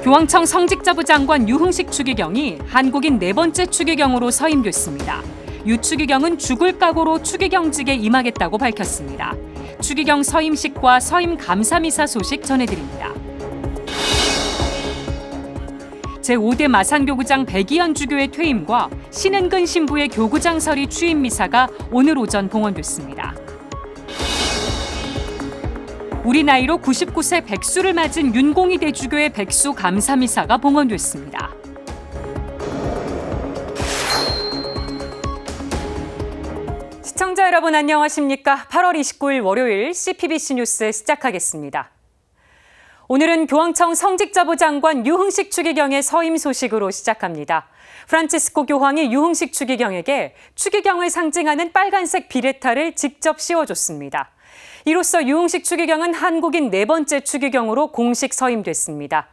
교황청 성직자부 장관 유흥식 추기경이 한국인 네 번째 추기경으로 서임됐습니다. 유 추기경은 죽을 각오로 추기경직에 임하겠다고 밝혔습니다. 추기경 서임식과 서임 감사미사 소식 전해드립니다. 제5대 마산교구장 백이현 주교의 퇴임과 신은근 신부의 교구장설이 취임 미사가 오늘 오전 봉헌됐습니다. 우리 나이로 99세 백수를 맞은 윤공희 대주교의 백수 감사미사가 봉헌됐습니다. 시청자 여러분 안녕하십니까? 8월 29일 월요일 CPBC 뉴스 시작하겠습니다. 오늘은 교황청 성직자부 장관 유흥식 추기경의 서임 소식으로 시작합니다. 프란치스코 교황이 유흥식 추기경에게 추기경을 상징하는 빨간색 비레타를 직접 씌워줬습니다. 이로써 유흥식 추기경은 한국인 네 번째 추기경으로 공식 서임됐습니다.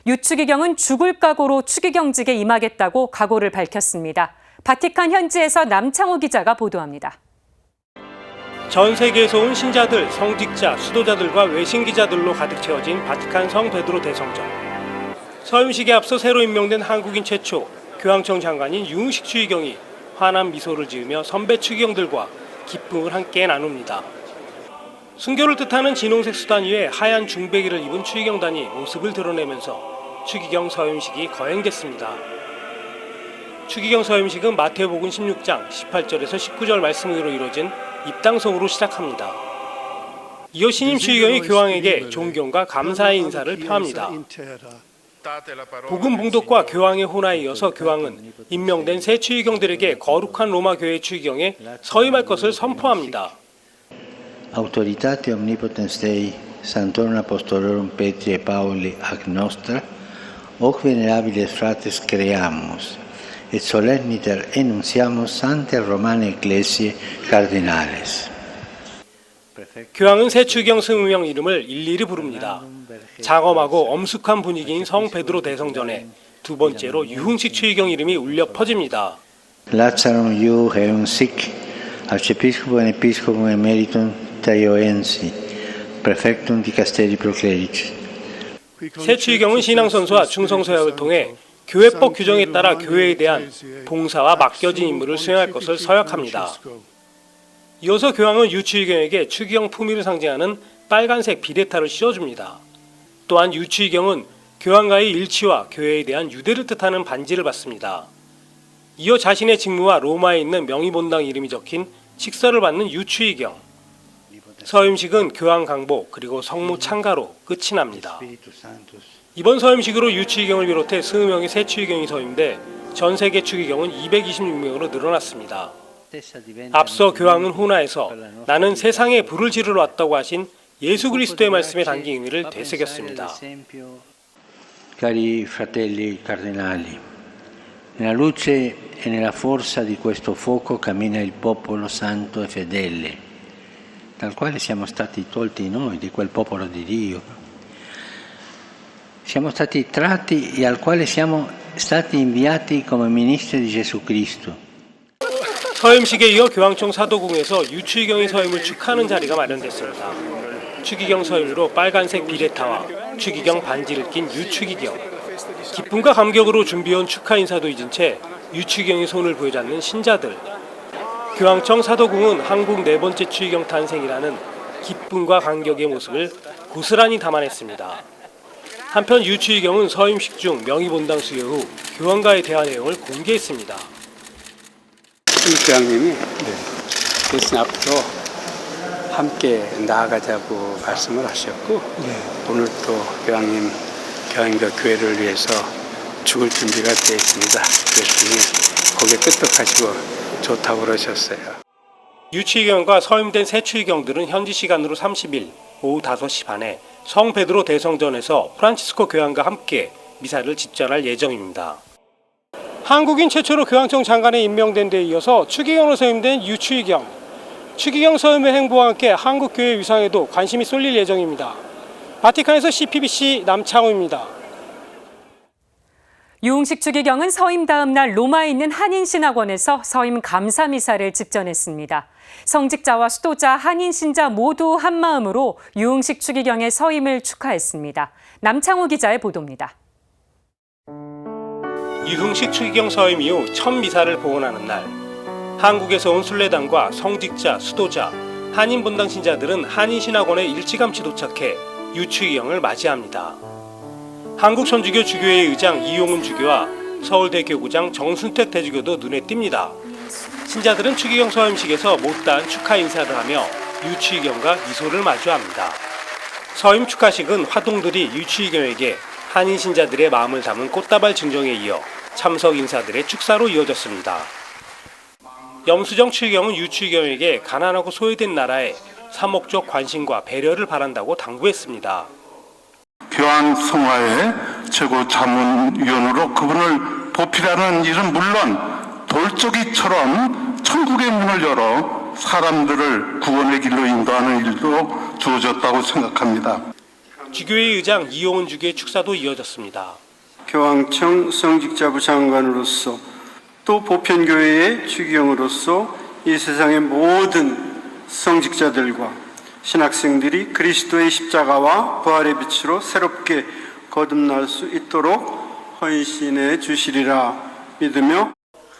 유 추기경은 죽을 각오로 추기경직에 임하겠다고 각오를 밝혔습니다. 바티칸 현지에서 남창호 기자가 보도합니다. 전 세계에서 온 신자들, 성직자, 수도자들과 외신 기자들로 가득 채워진 바티칸 성 베드로 대성전. 서임식에 앞서 새로 임명된 한국인 최초 교황청 장관인 유흥식 추기경이 환한 미소를 지으며 선배 추기경들과 기쁨을 함께 나눕니다. 순교를 뜻하는 진홍색 수단 위에 하얀 중배기를 입은 추기경단이 모습을 드러내면서 추기경 서임식이 거행됐습니다. 추기경 서임식은 마태복음 16장 18절에서 19절 말씀으로 이루어진 입당성으로 시작합니다. 이어 신임 추기경이 교황에게 존경과 감사의 인사를 표합니다. 복음 봉독과 교황의 호나에 이어서 교황은 임명된 새 추기경들에게 거룩한 로마 교회 추기경에 서임할 것을 선포합니다. Autoritate omnipotens Dei, Sanctorum Apostolorum Petri et Pauli ac nostra, hoc venerabiles fratres creamus, et solemniter enunciamus Sanctae Romanae Ecclesiae Cardinales. 교황은 새 추기경 20명 이름을 일일이 부릅니다. 장엄하고 엄숙한 분위기인 성 베드로 대성전에 두 번째로 유흥식 추기경 이름이 울려 퍼집니다. Lazarum iu eum sic, archiepiscopum et episcopum emeritum Taioensi, prefectum dicasteri pro clericis. 새 추기경은 신앙선서와 충성서약을 통해 교회법 규정에 따라 교회에 대한 봉사와 맡겨진 임무를 수행할 것을 서약합니다. 이어서 교황은 유 추기경에게 추기경 품위를 상징하는 빨간색 비레타를 씌워줍니다. 또한 유 추기경은 교황과의 일치와 교회에 대한 유대를 뜻하는 반지를 받습니다. 이어 자신의 직무와 로마에 있는 명의본당 이름이 적힌 칙서를 받는 유 추기경. 서임식은 교황 강복 그리고 성무 참가로 끝이 납니다. 이번 서임식으로 유 추기경을 비롯해 20명의 새 추기경이 서임돼 전 세계 추기경은 226명으로 늘어났습니다. 앞서 교황은 호나에서 나는 세상에 불을 지르러 왔다고 하신 예수 그리스도의 말씀에 담긴 의미를 되새겼습니다. Cari fratelli cardinali, nella luce e nella forza di questo fuoco cammina il popolo santo e fedele, dal quale siamo stati tolti noi, di quel popolo di Dio. Siamo stati tratti e al quale siamo stati inviati come ministri di Gesù Cristo. 서임식에 이어 교황청 사도궁에서 유 추기경의 서임을 축하하는 자리가 마련됐습니다. 추기경 서임으로 빨간색 비레타와 추기경 반지를 낀 유 추기경. 기쁨과 감격으로 준비해온 축하 인사도 잊은 채 유 추기경의 손을 부여잡는 신자들. 교황청 사도궁은 한국 네 번째 추기경 탄생이라는 기쁨과 감격의 모습을 고스란히 담아냈습니다. 한편 유 추기경은 서임식 중 명의본당 수여 후 교황과의 대화 내용을 공개했습니다. 교황님이 대신 앞으로 함께 나아가자고 말씀을 하셨고 오늘 또 교황님 교황과 교회를 위해서 죽을 준비가 되어 있습니다. 그랬더니 고개 끄덕하시고 좋다고 그러셨어요. 유 추기경과 서임된 새 추기경들은 현지 시간으로 30일 오후 5시 반에 성 베드로 대성전에서 프란치스코 교황과 함께 미사를 집전할 예정입니다. 한국인 최초로 교황청 장관에 임명된 데 이어서 추기경으로 서임된 유 추기경. 추기경 서임의 행보와 함께 한국 교회 위상에도 관심이 쏠릴 예정입니다. 바티칸에서 CPBC 남창호입니다. 유흥식 추기경은 서임 다음 날 로마에 있는 한인신학원에서 서임 감사미사를 집전했습니다. 성직자와 수도자, 한인 신자 모두 한마음으로 유흥식 추기경의 서임을 축하했습니다. 남창호 기자의 보도입니다. 유흥식 추기경 서임 이후 첫 미사를 봉헌하는 날, 한국에서 온 순례단과 성직자, 수도자, 한인본당 신자들은 한인신학원에 일찌감치 도착해 유추기경을 맞이합니다. 한국천주교 주교회 의장 이용훈 주교와 서울대 교구장 정순택 대주교도 눈에 띕니다. 신자들은 추기경 서임식에서 못다한 축하 인사를 하며 유추기경과 미소를 마주합니다. 서임 축하식은 화동들이 유추기경에게 한인 신자들의 마음을 담은 꽃다발 증정에 이어 참석 인사들의 축사로 이어졌습니다. 염수정 추기경은 유추기경에게 가난하고 소외된 나라에 사목적 관심과 배려를 바란다고 당부했습니다. 교황 성화의 최고 자문위원으로 그분을 보필하는 일은 물론 돌적이처럼 천국의 문을 열어 사람들을 구원의 길로 인도하는 일도 주어졌다고 생각합니다. 주교회 의장 이용훈 주교의 축사도 이어졌습니다. 교황청 성직자부 장관으로서 또 보편교회의 추기경으로서 이 세상의 모든 성직자들과 신학생들이 그리스도의 십자가와 부활의 빛으로 새롭게 거듭날 수 있도록 헌신해 주시리라 믿으며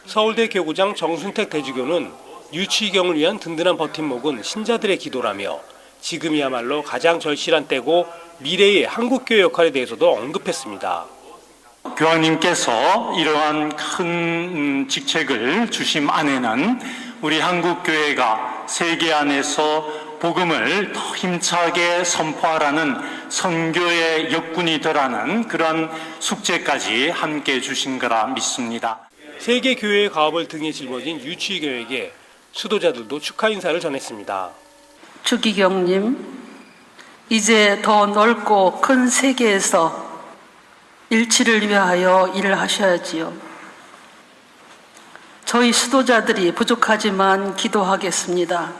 서울대 교구장 정순택 대주교는 유추기경을 위한 든든한 버팀목은 신자들의 기도라며 지금이야말로 가장 절실한 때고 미래의 한국교회 역할에 대해서도 언급했습니다. 교황님께서 이러한 큰 직책을 주심 안에는 우리 한국교회가 세계 안에서 복음을 더 힘차게 선포하라는 선교의 역군이더라는 그런 숙제까지 함께 주신 거라 믿습니다. 세계교회의 가업을 등에 짊어진 유추기경에게 수도자들도 축하 인사를 전했습니다. 추기경님, 이제 더 넓고 큰 세계에서 일치를 위하여 일을 하셔야지요. 저희 수도자들이 부족하지만 기도하겠습니다.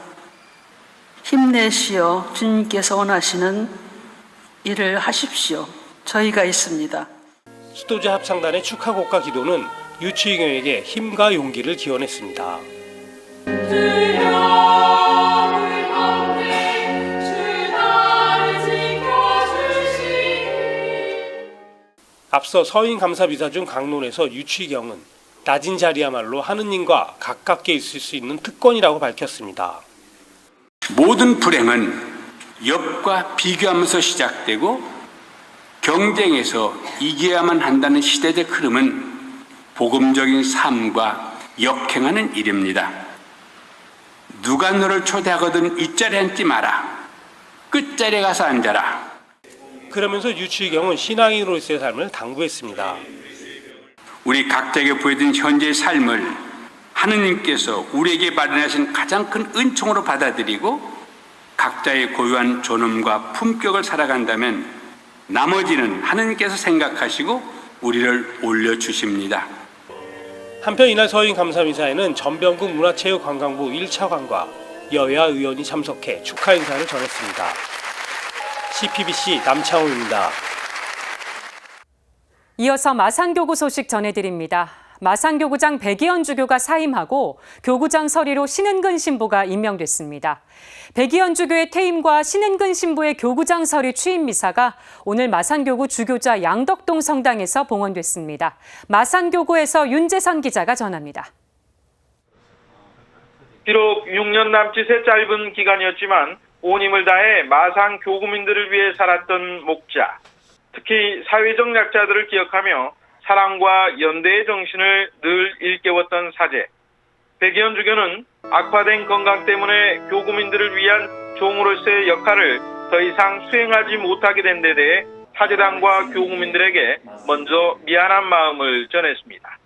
힘내시어 주님께서 원하시는 일을 하십시오. 저희가 있습니다. 수도자 합창단의 축하곡과 기도는 유추기경에게 힘과 용기를 기원했습니다. 앞서 서인 감사 미사 중 강론에서 유추기경은 낮은 자리야말로 하느님과 가깝게 있을 수 있는 특권이라고 밝혔습니다. 모든 불행은 역과 비교하면서 시작되고 경쟁에서 이겨야만 한다는 시대적 흐름은 복음적인 삶과 역행하는 일입니다. 누가 너를 초대하거든 윗자리에 앉지 마라. 끝자리에 가서 앉아라. 그러면서 유추기경은 신앙인으로서의 삶을 당부했습니다. 우리 각자에게 보여준 현재의 삶을 하느님께서 우리에게 마련하신 가장 큰 은총으로 받아들이고 각자의 고유한 존엄과 품격을 살아간다면 나머지는 하느님께서 생각하시고 우리를 올려주십니다. 한편 이날 서인 감사미사에는 전병국 문화체육관광부 1차관과 여야 의원이 참석해 축하 인사를 전했습니다. CPBC 남창호입니다. 이어서 마산교구 소식 전해드립니다. 마산교구장 백이현 주교가 사임하고 교구장 서리로 신은근 신부가 임명됐습니다. 백이현 주교의 퇴임과 신은근 신부의 교구장 서리 취임 미사가 오늘 마산교구 주교자 양덕동 성당에서 봉헌됐습니다. 마산교구에서 윤재선 기자가 전합니다. 비록 6년 남짓의 짧은 기간이었지만 온 힘을 다해 마산 교구민들을 위해 살았던 목자, 특히 사회적 약자들을 기억하며 사랑과 연대의 정신을 늘 일깨웠던 사제. 백이현 주교는 악화된 건강 때문에 교구민들을 위한 종으로서의 역할을 더 이상 수행하지 못하게 된 데 대해 사제단과 교구민들에게 먼저 미안한 마음을 전했습니다.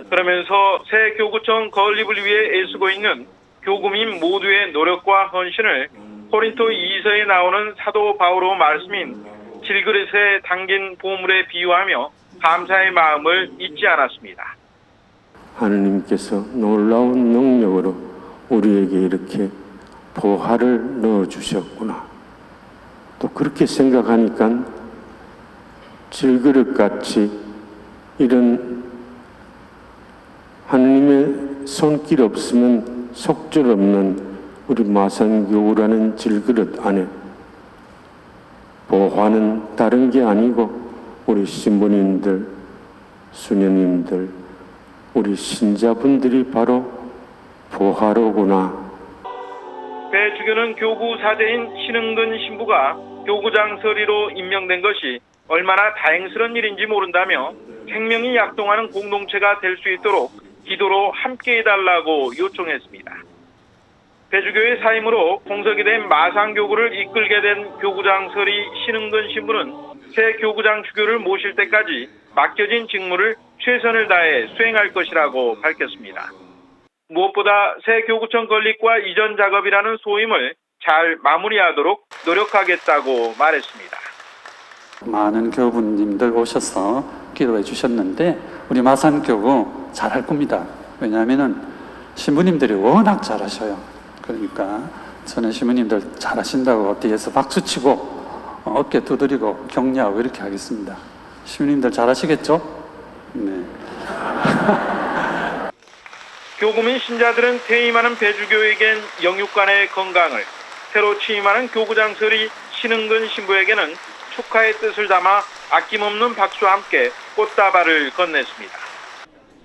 그러면서 새 교구청 건립을 위해 애쓰고 있는 교구민 모두의 노력과 헌신을 고린토 2서에 나오는 사도 바오로 말씀인 질그릇에 담긴 보물에 비유하며 감사의 마음을 잊지 않았습니다. 하느님께서 놀라운 능력으로 우리에게 이렇게 보화를 넣어주셨구나. 또 그렇게 생각하니까 질그릇같이 이런 하느님의 손길 없으면 속절없는 우리 마산교구라는 질그릇 안에 보화는 다른 게 아니고 우리 신부님들 수녀님들, 우리 신자분들이 바로 보화로구나. 배주교는 교구 사제인 신흥근 신부가 교구장 서리로 임명된 것이 얼마나 다행스러운 일인지 모른다며 생명이 약동하는 공동체가 될 수 있도록 기도로 함께 해달라고 요청했습니다. 배주교의 사임으로 공석이 된 마상교구를 이끌게 된 교구장 서리 신흥근 신부는 새 교구장 주교를 모실 때까지 맡겨진 직무를 최선을 다해 수행할 것이라고 밝혔습니다. 무엇보다 새 교구청 건립과 이전 작업이라는 소임을 잘 마무리하도록 노력하겠다고 말했습니다. 많은 교부님들 오셔서 기도해 주셨는데 우리 마산교구 잘할 겁니다. 왜냐하면 신부님들이 워낙 잘하셔요. 그러니까 저는 신부님들 잘하신다고 뒤에서 박수치고 어깨 두드리고 격려하고 이렇게 하겠습니다. 신부님들 잘하시겠죠? 네. 교구민 신자들은 퇴임하는 배주교에겐 영육간의 건강을, 새로 취임하는 교구장 서리 신흥근 신부에게는 축하의 뜻을 담아 아낌없는 박수와 함께 꽃다발을 건넸습니다.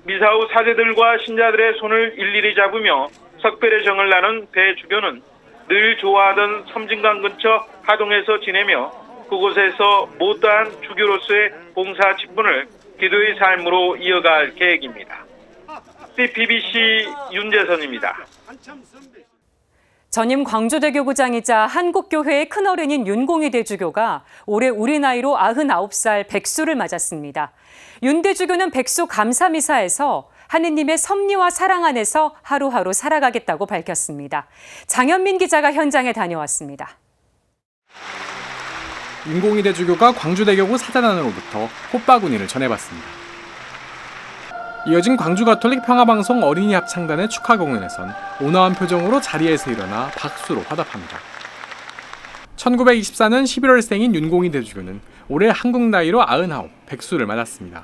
미사 후 사제들과 신자들의 손을 일일이 잡으며 석별의 정을 나눈 배주교는 늘 좋아하던 섬진강 근처 하동에서 지내며 그곳에서 못다한 주교로서의 봉사 직분을 기도의 삶으로 이어갈 계획입니다. CPBC 윤재선입니다. 전임 광주대교구장이자 한국교회의 큰어른인 윤공희 대주교가 올해 우리 나이로 99살 백수를 맞았습니다. 윤 대주교는 백수 감사미사에서 하느님의 섭리와 사랑 안에서 하루하루 살아가겠다고 밝혔습니다. 장현민 기자가 현장에 다녀왔습니다. 윤공희 대주교가 광주대교구 사단원으로부터 꽃바구니를 전해받습니다. 이어진 광주가톨릭 평화방송 어린이 합창단의 축하 공연에선 온화한 표정으로 자리에서 일어나 박수로 화답합니다. 1924년 11월생인 윤공희 대주교는 올해 한국 나이로 99, 백수를 맞았습니다.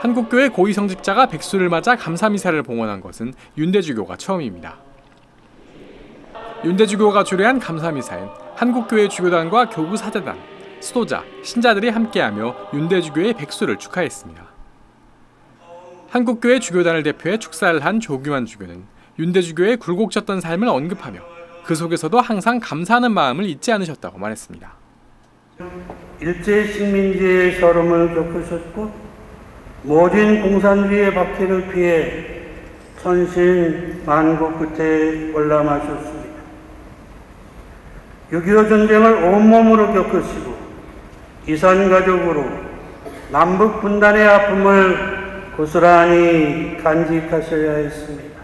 한국교회 고위성직자가 백수를 맞아 감사미사를 봉헌한 것은 윤 대주교가 처음입니다. 윤 대주교가 주례한 감사미사엔 한국교회 주교단과 교구 사제단, 수도자, 신자들이 함께하며 윤 대주교의 백수를 축하했습니다. 한국교회 주교단을 대표해 축사를 한 조규환 주교는 윤 대주교의 굴곡졌던 삶을 언급하며 그 속에서도 항상 감사하는 마음을 잊지 않으셨다고 말했습니다. 일제 식민지의 서름을 겪으셨고 모진 공산주의의 박해를 피해 천신만고 끝에 월남하셨습니다. 6.25 전쟁을 온몸으로 겪으시고 이산가족으로 남북 분단의 아픔을 고스란히 간직하셔야 했습니다.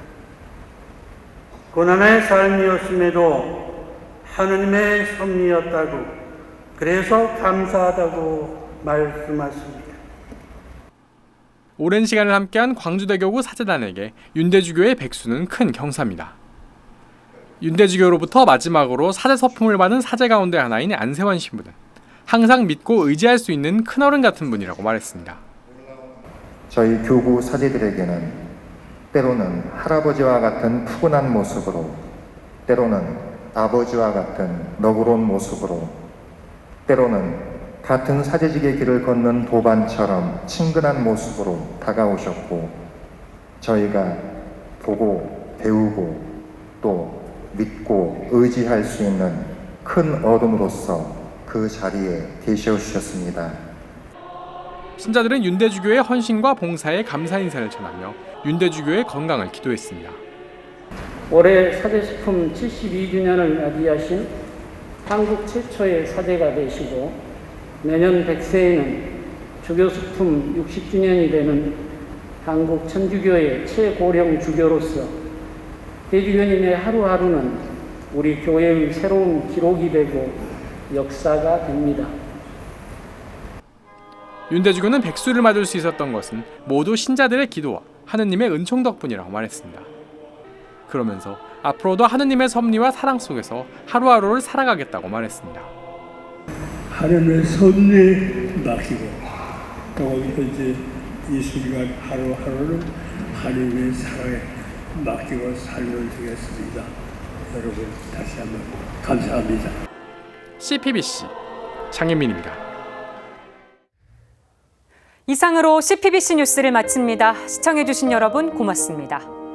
고난의 삶이었음에도 하느님의 섭리였다고, 그래서 감사하다고 말씀하십니다. 오랜 시간을 함께한 광주대교구 사제단에게 윤대주교의 백수는 큰 경사입니다. 윤대주교로부터 마지막으로 사제 서품을 받은 사제 가운데 하나인 안세환 신부는 항상 믿고 의지할 수 있는 큰어른 같은 분이라고 말했습니다. 저희 교구 사제들에게는 때로는 할아버지와 같은 푸근한 모습으로, 때로는 아버지와 같은 너그러운 모습으로, 때로는 같은 사제직의 길을 걷는 도반처럼 친근한 모습으로 다가오셨고, 저희가 보고 배우고 또 믿고 의지할 수 있는 큰 어른으로서 그 자리에 계셔주셨습니다. 신자들은 윤대주교의 헌신과 봉사에 감사 인사를 전하며 윤대주교의 건강을 기도했습니다. 올해 사제식품 72주년을 맞이하신 한국 최초의 사제가 되시고 내년 100세에는 주교식품 60주년이 되는 한국 천주교의 최고령 주교로서 대주교님의 하루하루는 우리 교회의 새로운 기록이 되고 역사가 됩니다. 윤 대주교는 백수를 맞을 수 있었던 것은 모두 신자들의 기도와 하느님의 은총 덕분이라고 말했습니다. 그러면서 앞으로도 하느님의 섭리와 사랑 속에서 하루하루를 살아가겠다고 말했습니다. 하느님의 섭리에 맡기고 또 현재 이 순간 하루하루를 하느님의 사랑에 맡기고 살면 되겠습니다. 여러분 다시 한번 감사합니다. CPBC 장현민입니다. 이상으로 CPBC 뉴스를 마칩니다. 시청해주신 여러분 고맙습니다.